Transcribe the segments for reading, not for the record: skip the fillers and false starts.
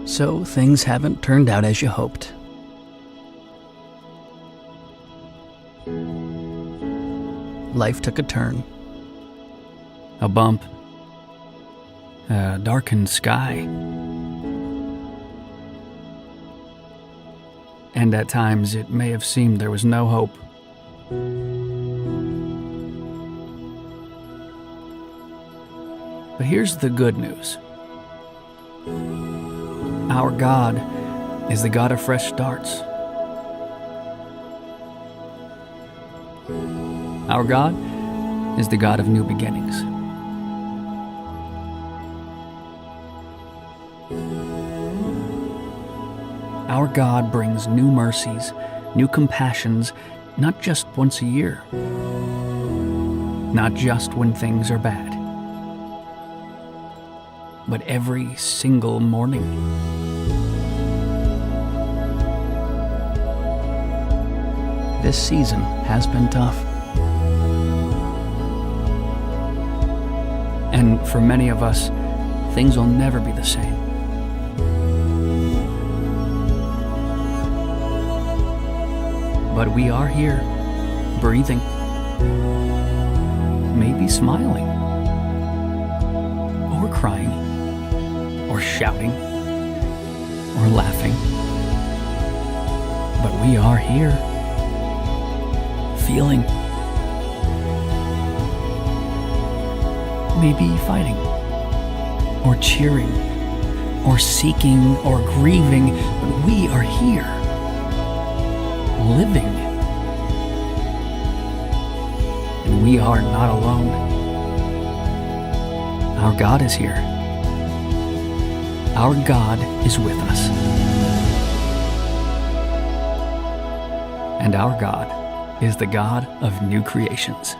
So things haven't turned out as you hoped. Life took a turn. A bump. A darkened sky. And at times it may have seemed there was no hope. But here's the good news. Our God is the God of fresh starts. Our God is the God of new beginnings. Our God brings new mercies, new compassions, not just once a year, not just when things are bad, but every single morning. This season has been tough. And for many of us, things will never be the same. But we are here, breathing, maybe smiling, or crying, or shouting, or laughing. But we are here, feeling, maybe fighting, or cheering, or seeking, or grieving, but we are here, living. And we are not alone. Our God is here. Our God is with us. And our God is the God of new creations.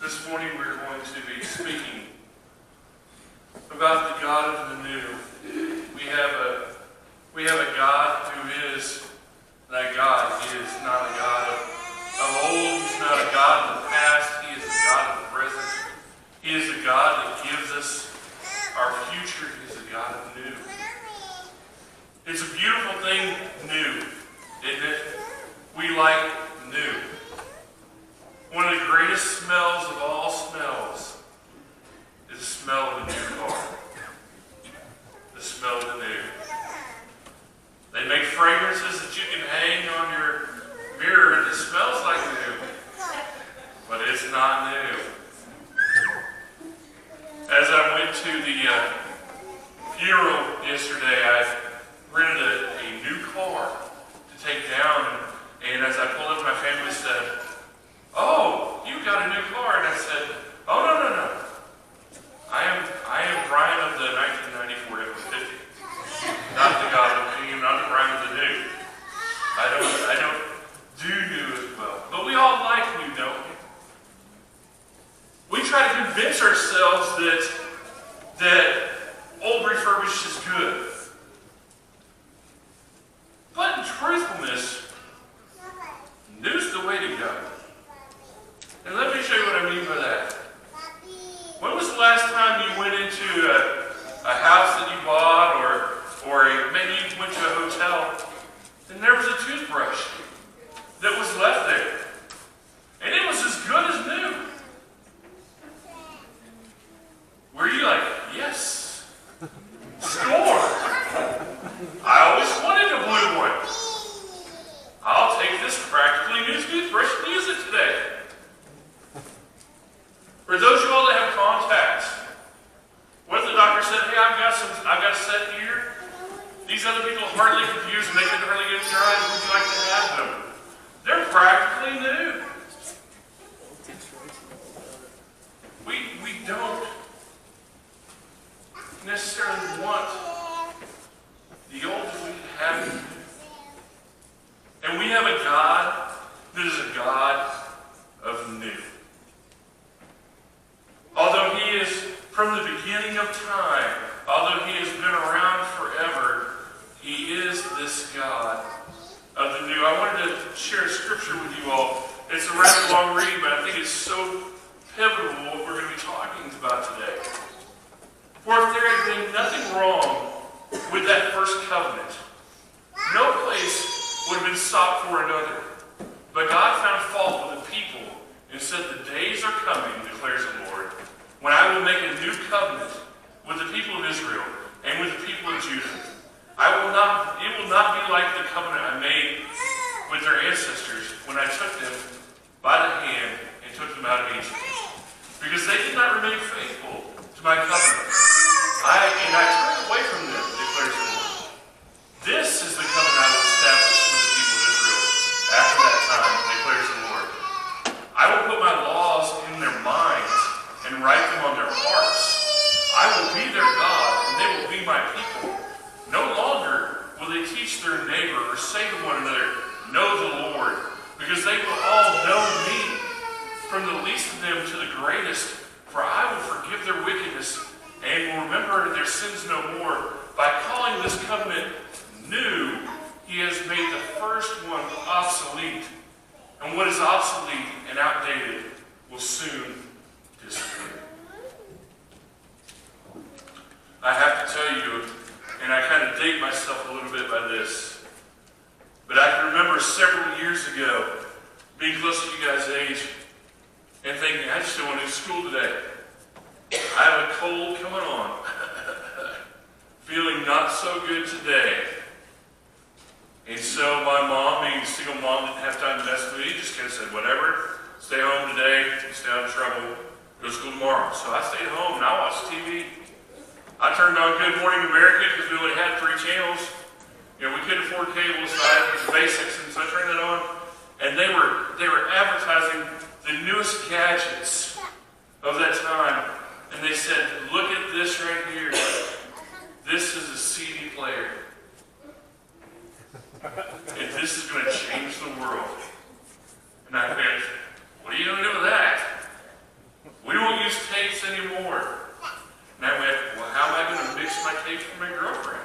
This morning we're going to be speaking about the God of the new. We have a God who is, that God is not a God of old. He's not a God of the past. He is a God of the present. He is a God that gives us our future. He is a God of new. It's a beautiful thing, new, isn't it? We like new. One of the greatest smells of all smells is the smell of a new car. The smell of the new. They make fragrances that you can hang on your mirror that smells like new, but it's not new. As I went to the funeral yesterday, I rented a new car to take down, and as I pulled up, my family said, "Oh, you got a new car?" And I said, "Oh, no. I am Brian of the 1994 F-150. Not the God of the King, not the Brian of the new. I don't do new as well. But we all like new, don't we? We try to convince ourselves that old refurbished is good. But in truthfulness, new's the way to go. And let me show you what I mean by that. When was the last time you went into a house that you bought, or maybe you went to a hotel, and there was a toothbrush that was left there, and it was as good as new? Were you like, yes, score? I always wanted a blue one. I'll take this practically new toothbrush and use it today. For those of you all that have contacts, what if the doctor said, "Hey, I've got a set here. These other people hardly confused and they can hardly get in your eyes. Would you like to have them?" They're practically new. We don't necessarily want the old that we have new. And we have a God that is a God of new. Although He is from the beginning of time, although he has been around forever, he is this God of the new. I wanted to share a scripture with you all. It's a rather long read, but I think it's so pivotal what we're going to be talking about today. For if there had been nothing wrong with that first covenant, no place would have been sought for another. But God found fault with the people and said, the days are coming, declares the Lord, when I will make a new covenant with the people of Israel and with the people of Judah. It will not be like the covenant I made with their ancestors when I took them by the hand and took them out of Egypt. Because they did not remain faithful to my covenant. I turned away from them, declares the Lord. This is the covenant I will establish with the people of Israel after that time, declares the Lord. I will put my laws in their minds and write them on their hearts. I will be their God, and they will be my people. No longer will they teach their neighbor or say to one another, know the Lord, because they will all know me, from the least of them to the greatest, for I will forgive their wickedness and will remember their sins no more. By calling this covenant new, he has made the first one obsolete. And what is obsolete and outdated will soon disappear. I have to tell you, and I kind of date myself a little bit by this, but I can remember several years ago being close to you guys' age and thinking, I just don't want to do school today. I have a cold coming on. Feeling not so good today. And so my mom, being a single mom, didn't have time to mess with me. Just kind of said, whatever, stay home today, stay out of trouble, go to school tomorrow. So I stayed home and I watched TV. I turned on Good Morning America because we only had 3 channels. You know, we couldn't afford cable, so I had the basics, and so I turned it on. And they were advertising the newest gadgets of that time. And they said, look at this right here. This is a CD player. And this is going to change the world. And I went, what are you going to do with that? We won't use tapes anymore. And I went, well, how am I going to mix my tapes for my girlfriend?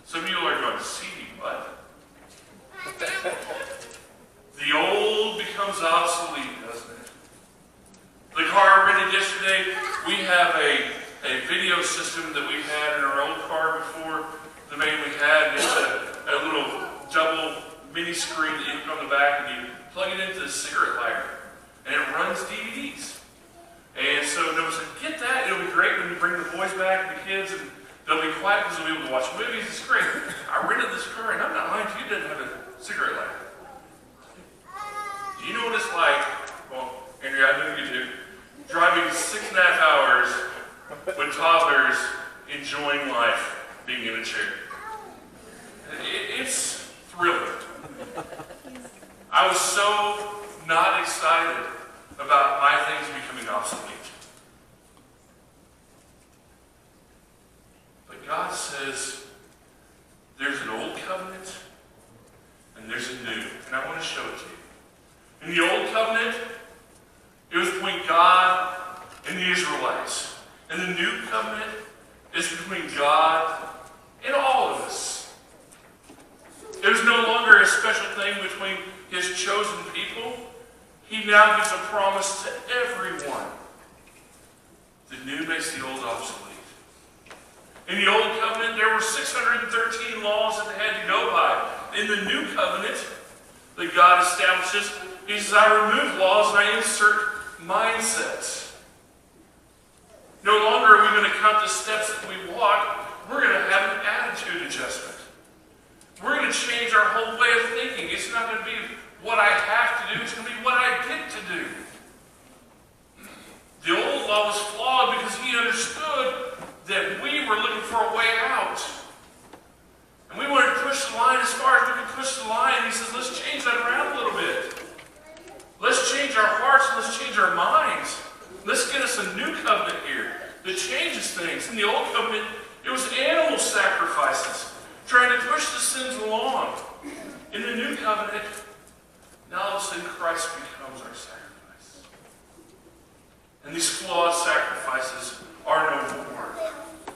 Some of you are going, CD what? The old becomes obsolete, doesn't it? The car I rented yesterday, we have a video system that we've had in our old car before. The main we had is a little double mini screen that you put on the back and you plug it into the cigarette lighter. And it runs DVDs. And so Noah said, get that. It'll be great when you bring the boys back and the kids, and they'll be quiet because they'll be able to watch movies. It's great. I rented this car, and I'm not lying to you, it doesn't have a cigarette lighter. Do you know what it's like? Well, Andrea, I know you do. Driving 6.5 hours with toddlers enjoying life, being in a chair. It's thrilling. I was so not excited about my things becoming obsolete. But God says there's an old covenant and there's a new. And I want to show it to you. In the old covenant, it was between God and the Israelites. And the new covenant is between God and all of us. There's no longer a special thing between his chosen people. He now gives a promise to everyone. The new makes the old obsolete. In the old covenant, there were 613 laws that they had to go by. In the new covenant that God establishes, he says, I remove laws and I insert mindsets. No longer are we going to count the steps that we walk. We're going to have an attitude adjustment. We're going to change our whole way of thinking. It's not going to be what I have to do. It's going to be what I get to do. The old law was flawed because he understood that we were looking for a way out. And we wanted to push the line as far as we could push the line. He says, let's change that around a little bit. Let's change our hearts and let's change our minds. Let's get us a new covenant here that changes things. In the old covenant, it was animal sacrifices, trying to push the sins along. In the new covenant, now all of a sudden Christ becomes our sacrifice. And these flawed sacrifices are no more.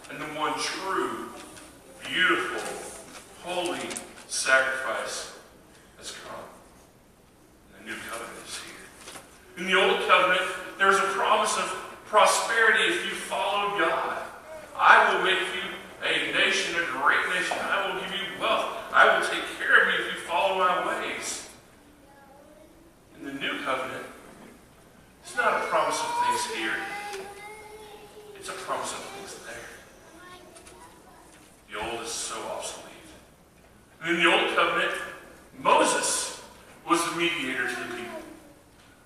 And the one true, beautiful, holy sacrifice has come. And the new covenant is here. In the old covenant, there was a promise of prosperity if you follow God. I will make you a nation, a great nation. I will give you wealth. I will take care of you if you follow my ways. In the new covenant, it's not a promise of things here. It's a promise of things there. The old is so obsolete. And in the old covenant, Moses was the mediator to the people.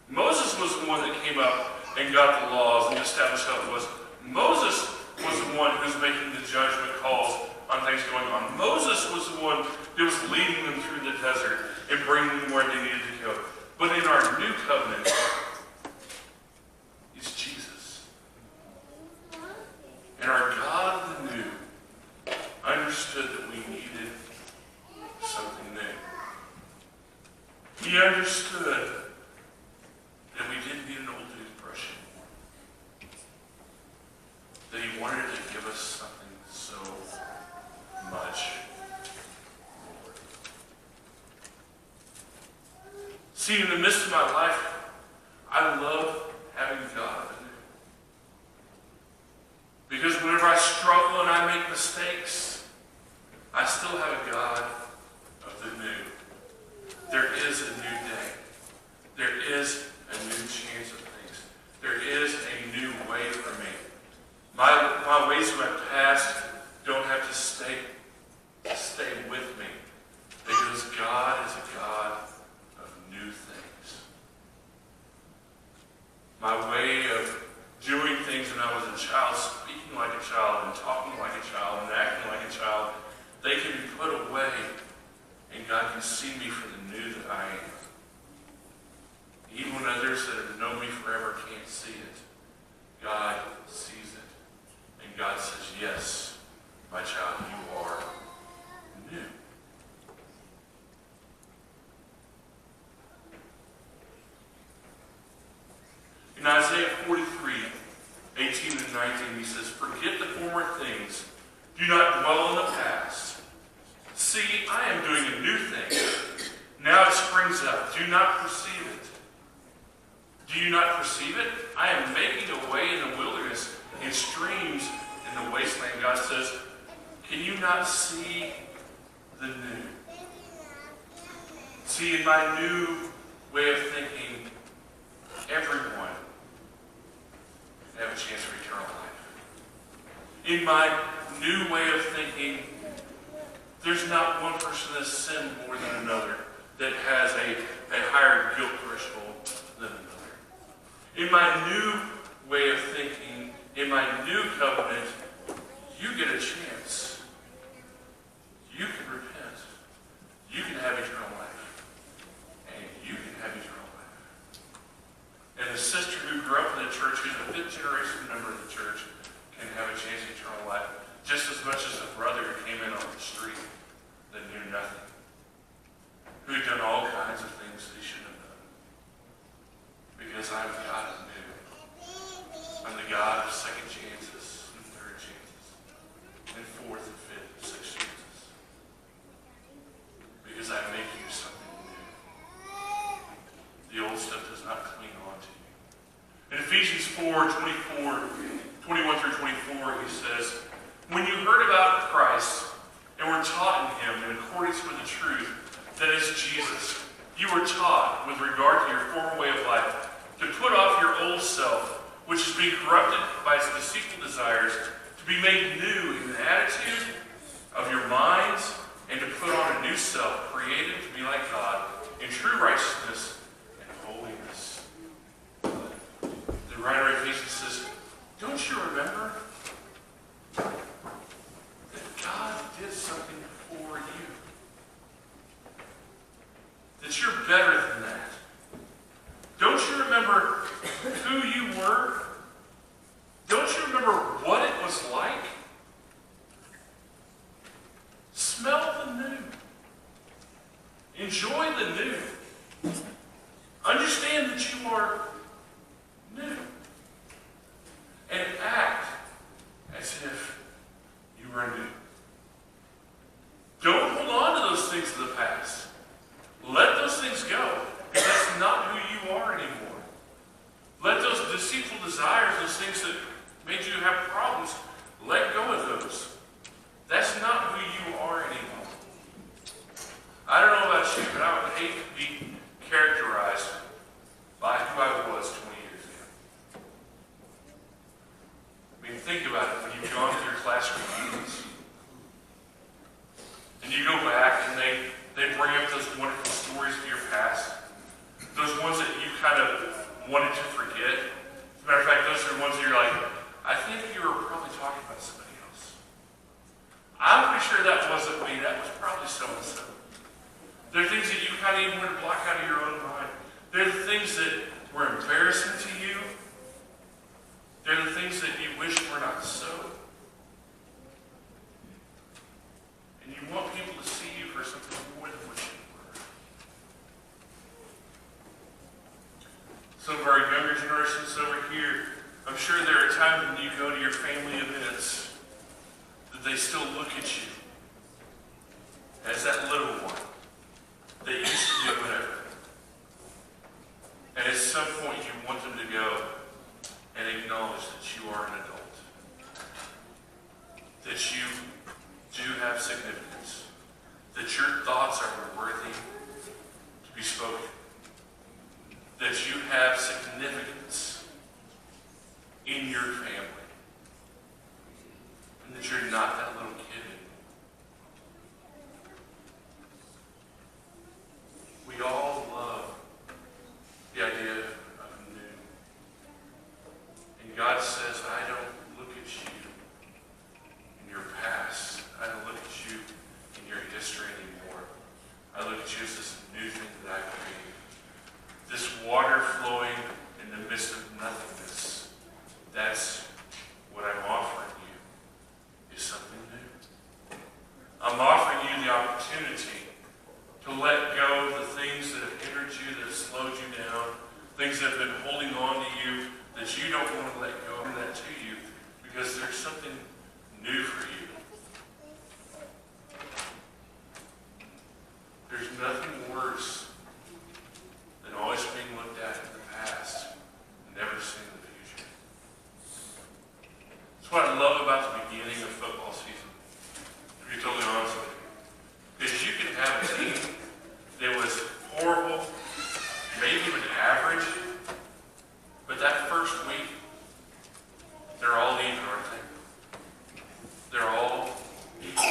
Moses was the one that came up and got the laws and established how it was. Moses was the one who was making the judgment calls on things going on. Moses was the one that was leading them through the desert and bringing them where they needed to go. But in our new covenant, is Jesus. And our God of the new understood that we needed something new. He understood that we didn't need an old toothbrush anymore. That he wanted to give us something so much more. See, in the midst of my life, I love having God. Because whenever I struggle and I make mistakes, I still have a God of the new. There is a new day. There is a new chance of things. There is a new way for me. My ways of my past don't have to stay with me. Because God is a God of new things. My way of doing things when I was a child, speaking like a child and talking like a child and acting like a child, they can be put away and God can see me for the new that I am. Even when others that have known me forever can't see it, God sees it. And God says, yes, my child, you are new. In Isaiah 43, 18 and 19, he says, forget the former things. Do not dwell on the past. See, I am doing a new thing. Now it springs up. Do not perceive it. Do you not perceive it? I am making a way in the wilderness and streams in the wasteland. God says, can you not see the new? See, in my new way of thinking, everyone have a chance for eternal life. In my new way of thinking, there's not one person that's sinned more than another, that has a higher guilt threshold than another. In my new way of thinking, in my new covenant, you get a chance. You can repent. You can have eternal life. And you can have eternal life. And the sister who grew up in the church, who's a fifth generation member of the church, can have a chance at eternal life just as much as the brother who came in on the street that knew nothing, who had done all kinds of things that he shouldn't have done. Because I'm the God of new. I'm the God of second chances and third chances and fourth and fifth and sixth chances. Because I make you something new. The old stuff does not cling on to you. In Ephesians 4, 21 through 24, he says, when you heard about Christ and were taught in him in accordance with the truth that is Jesus, you were taught with regard to your former way of life to put off your old self, which is being corrupted by its deceitful desires, to be made new in the attitude of your minds, and to put on a new self, created to be like God, in true righteousness and holiness. The writer of Ephesians says, don't you remember that God did something for you? That you're better than that. Don't you remember who you were? Don't you remember what it was like? Smell the new. Enjoy the new. Understand that you are new. you've gone to your class reunions, and you go back and they bring up those wonderful stories of your past, those ones that you kind of wanted to forget. As a matter of fact, those are the ones that you're like, I think you were probably talking about somebody else. I'm pretty sure that wasn't me. That was probably so-and-so. There are things that you kind of even want to block out of your own mind. They're the things that were embarrassing to you. They're the things that you wish were not so. And you want people to see you for something more than what you were. Some of our younger generations over here, I'm sure there are times when you go to your family events that they still look at you as that little one that used to do whatever. And at some point you want them to go and acknowledge that you are an adult. That you do have significance. That your thoughts are worthy to be spoken. That you have significance in your family. And that you're not that little kid anymore. We all love the idea of new. And God says, I don't look at you in your past. I don't look at you in your history anymore. I look at you as this new thing that I created. This water flowing in the midst of nothingness. That's what I'm offering you, is something new. I'm offering you the opportunity to let go of the things that have hindered you, that have slowed you down, things that have been holding on to you, that you don't want to let go of that to you, because there's something new for you. There's nothing worse than always being looked at in the past and never seeing the future. That's what I love about the beginning of football season, to be totally honest with you. Is you can have a team that was horrible, maybe even average, but that first week, they're all even, aren't they? They're all equal.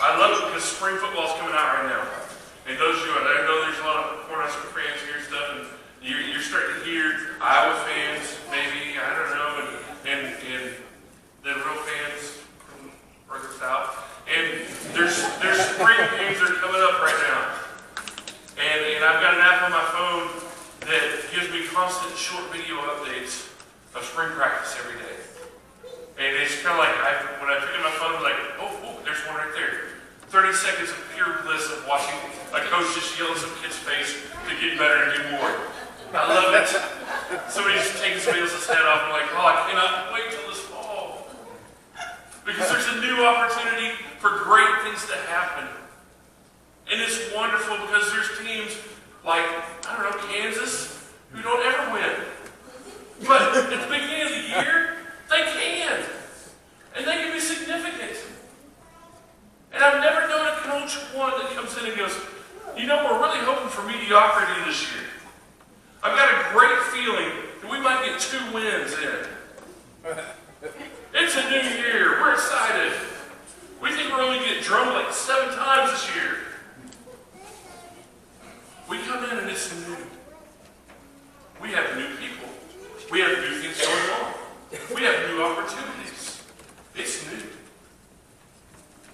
I love it because spring football is coming out right now. And those of you, I know there's a lot of Cornerstone fans here and stuff, and you're starting to hear Iowa fans, maybe, I don't know, and the real fans from further south. And there's spring games that are coming up right now. And I've got an app on my phone that gives me constant short video updates of spring practice every day. And it's kind of like, when I pick up my phone, I'm like, oh, there's one right there. 30 seconds of pure bliss of watching a coach just yell at some kid's face to get better and do more. I love it. Somebody's taking somebody else's head off and I'm like, oh, I cannot wait till this fall. Because there's a new opportunity for great things to happen. And it's wonderful because there's teams like, I don't know, Kansas, who don't ever win. But at the beginning of the year, they can. And they can be significant. And I've never known a coach one that comes in and goes, you know, we're really hoping for mediocrity this year. I've got a great feeling that we might get 2 wins in. It's a new year. We're excited. We think we're only getting drummed like 7 times this year. We come in and it's new. We have new people. We have new things going on. We have new opportunities. It's new.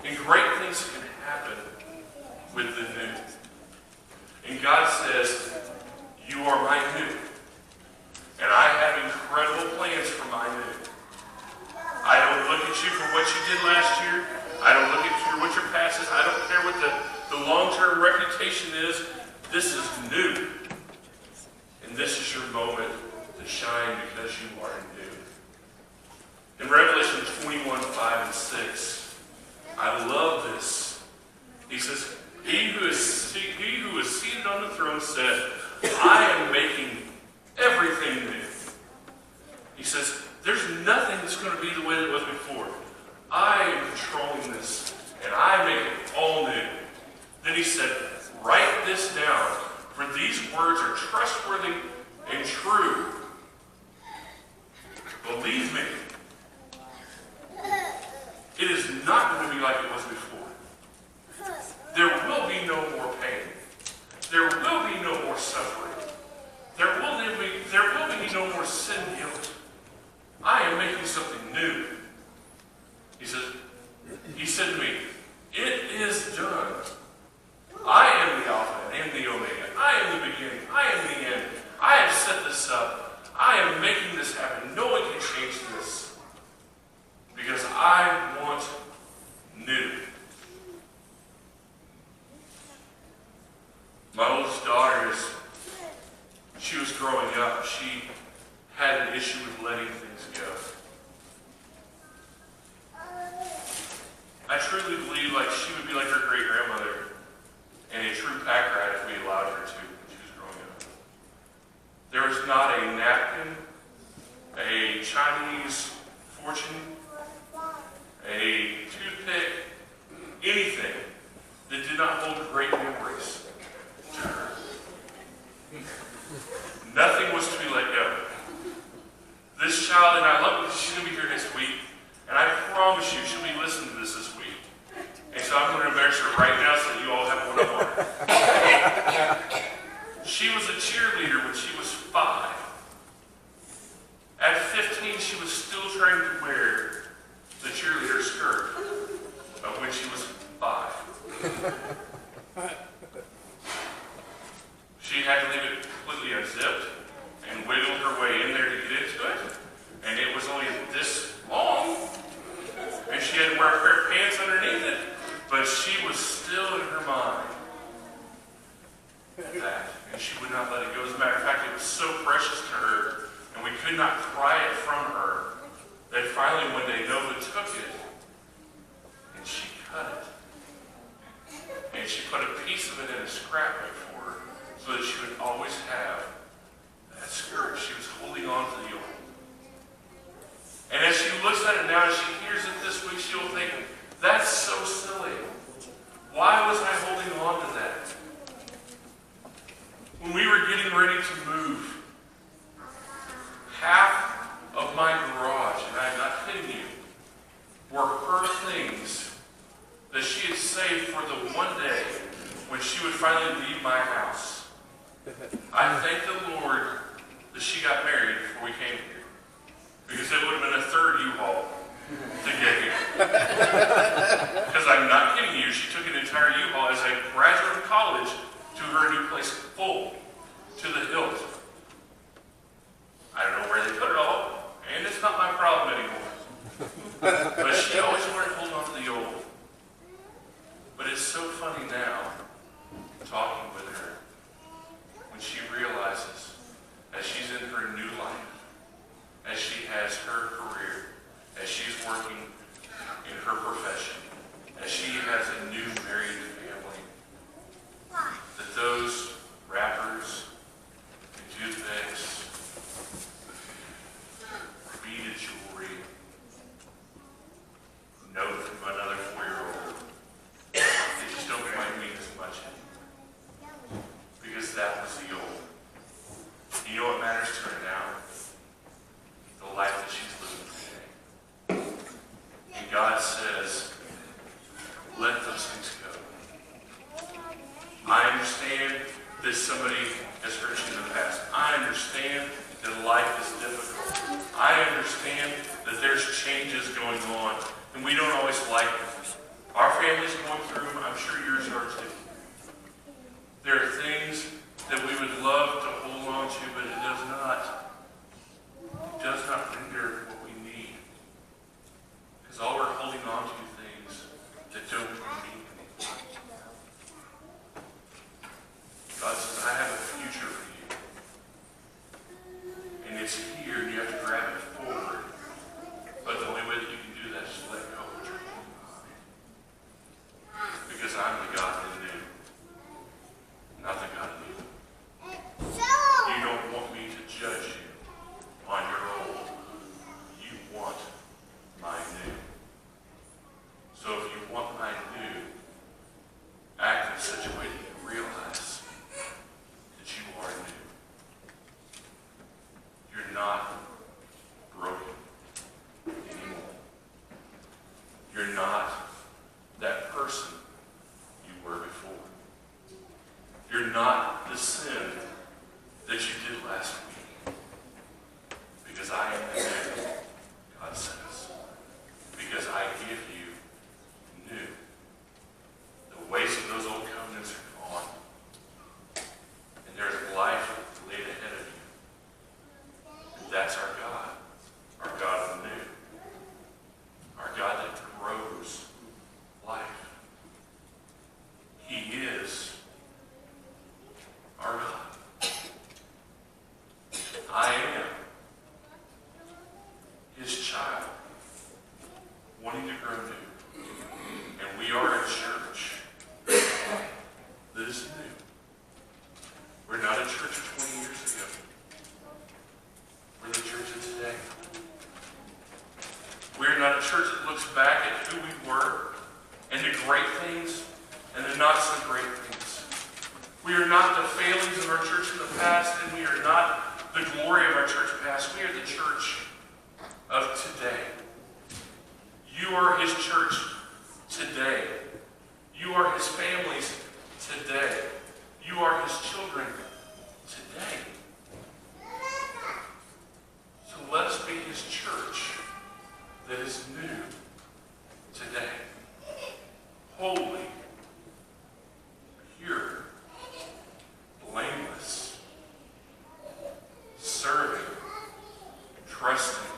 And great things can happen with the new. And God says, you are my new. And I have incredible plans for my new. I don't look at you for what you did last year. I don't look at you for what your past is. I don't care what the long-term reputation is. This is new. And this is your moment to shine because you are new. In Revelation 21:5-6, I love this. He says, He who is seated on the throne said, I am making everything new. He says, there's nothing that's going to be the way that it was before. I am controlling this, and I make it all new. Then he said, write this down, for these words are trustworthy and true. Believe me, not going to be like it was before. There will be no more pain. There will be no more suffering. There will be no more sin guilt. I am making something new. He said to me, it is done. I am the Alpha and the Omega. I am the beginning. I am the end. I have set this up. I am making this happen. No one can change this. Because I want new. My oldest daughter she was growing up. She had an issue with letting things go. I truly believe like she would be like her great grandmother and a true pack rat if we allowed her to when she was growing up. There was not a napkin, a Chinese fortune, a toothpick, anything that did not hold great memories to her. Nothing was to be let go. This child, and I love her because she's going to be here next week, and I promise you she'll be listening to this week. And so I'm going to embarrass her right now so that you all have one-on-one. She was a cheerleader when she was 5. At 15, she was still trying to wear the cheerleader skirt of when she was 5. She had to leave it completely unzipped and wiggled her way in there to get into it. And it was only this long. And she had to wear a pair of pants underneath it. But she was still in her mind that. And she would not let it go. As a matter of fact, it was so precious to her, and we could not pry it from her, that finally one day Nova took it, and she cut it. And she put a piece of it in a scrapbook for her, so that she would always have that skirt. She was holding on to the old. And as she looks at it now, as she hears it this week, she'll think, that's so silly. Why was I holding on to that? When we were getting ready to move, half of my garage, and I'm not kidding you, were her things that she had saved for the one day when she would finally leave my house. I thank the Lord that she got married before we came here, because it would have been a third U-Haul to get here. Because I'm not kidding you, she took an entire U-Haul as a graduate of college to her new place full, to the hilt. I don't know where they put it all, and it's not my problem anymore. But she always wanted to hold on to the old. But it's so funny now, talking with her, when she realizes, as she's in her new life, as she has her career, as she's working in her profession, as she has a new married family, that those wrappers and toothpicks, beaded jewelry, note from another 4-year-old, they just don't quite mean as much anymore. Because that was the old. You know what matters to her now? The life that she's living today. And God says, let those things go. I understand that somebody has hurt you in the past. I understand that life is difficult. I understand that there's changes going on, and we don't always like them. Our family's going through them. I'm sure yours are too. There are things that we would love to hold on to, but it does not render what we need. Because all we're holding on to things that don't mean anything. God says, I have a future for you. And it's here, and you have to grab it forward. But the only way that you can do that is to let go of what you're holding on. Because I'm the God that knew, not the God of you. You don't want me to judge you on your old. church that looks back at who we were and the great things and the not so great things. We are not the failings of our church in the past, and we are not the glory of our church past. We are the church of today. You are his church today. You are his families today. You are his children today. So let us be his church that is new today. Holy, pure, blameless, serving, trusting,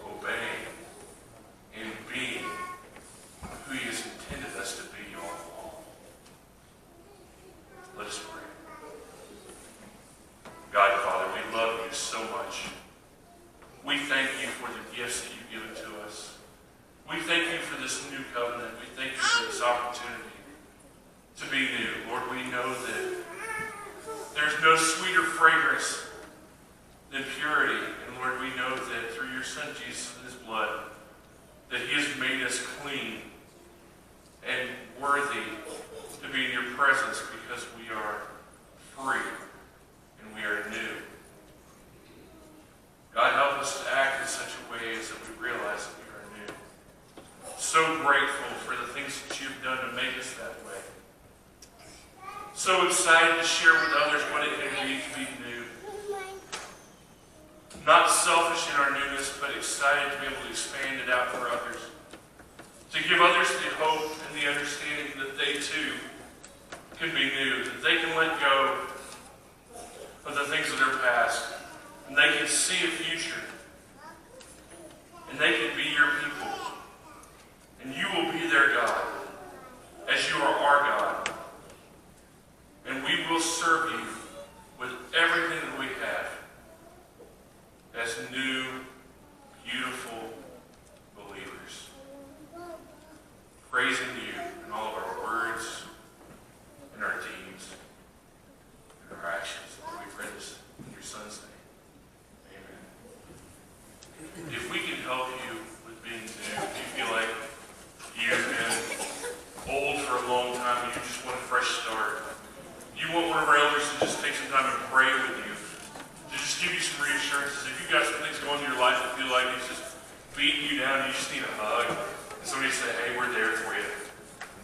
obeying, and being who he has intended us to be all along. Let us pray. God, Father, we love you so much. We thank you for the gifts that you've given to us. We thank you for this new covenant. We thank you for this opportunity to be new. Lord, we know that there's no sweeter fragrance than purity. And Lord, we know that through your Son Jesus and his blood, that he has made us clean and worthy to be in your presence because we are free and we are new. God, help us to act in such a way as that we realize that we are new. So grateful for the things that you've done to make us that way. So excited to share with others what it can be to be new. Not selfish in our newness, but excited to be able to expand it out for others. To give others the hope and the understanding that they too can be new, that they can let go of the things of their past, and they can see a future, and they can be your people, and you will be their God, as you are our God, and we will serve you with everything that we have as new, beautiful believers, praising you in all of our words, in our deeds, in our actions. We pray this in your Son's name. Amen. If we can help you with being new, if you feel like you've been old for a long time and you just want a fresh start, you want one of our elders to just take some time and pray with you, to just give you some reassurances. If you've got some things going in your life that feel like it's just beating you down, you just need a hug, and somebody say, hey, we're there for you.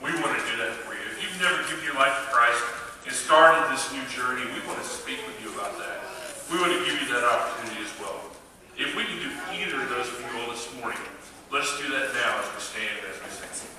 We want to do that for you. If you've never given your life to Christ and started this new journey, we want to speak with you about that. We want to give you that opportunity as well. If we can do either of those for you all this morning, let's do that now as we stand and as we sing.